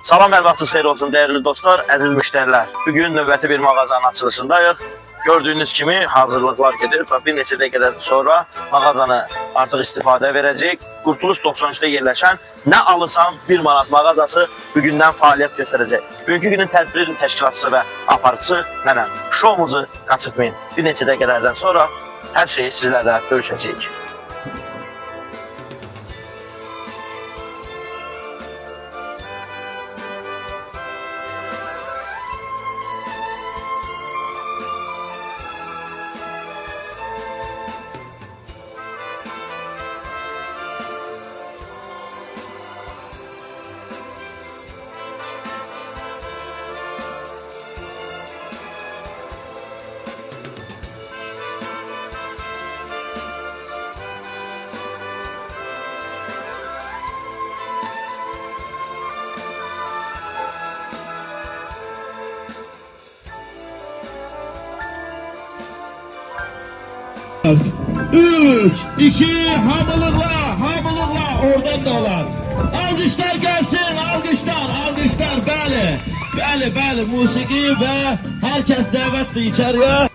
Salam, hər vaxtınız xeyir olsun değerli dostlar, əziz müştərilər. Bugün növbəti bir mağazanın açılışındayıq. Gördüyünüz kimi hazırlıklar gedir və bir neçə dəqiqədən sonra mağazanı artıq istifadəyə verəcək. Qurtuluş 93'də yerləşən Nə alırsan 1 manat mağazası bugündən fəaliyyət göstərəcək. Bugünkü günün tədbirin təşkilatçısı və aparıcısı mənəm. Şoumuzu qaçırtmayın. Bir neçə dəqiqələrdən sonra hər şeyi sizlərlə bölüşəcəyik. Üç, iki, hamılıkla, oradan da olan. Alkışlar gelsin, alkışlar, bəli, musiki ve herkes davetli içeriye.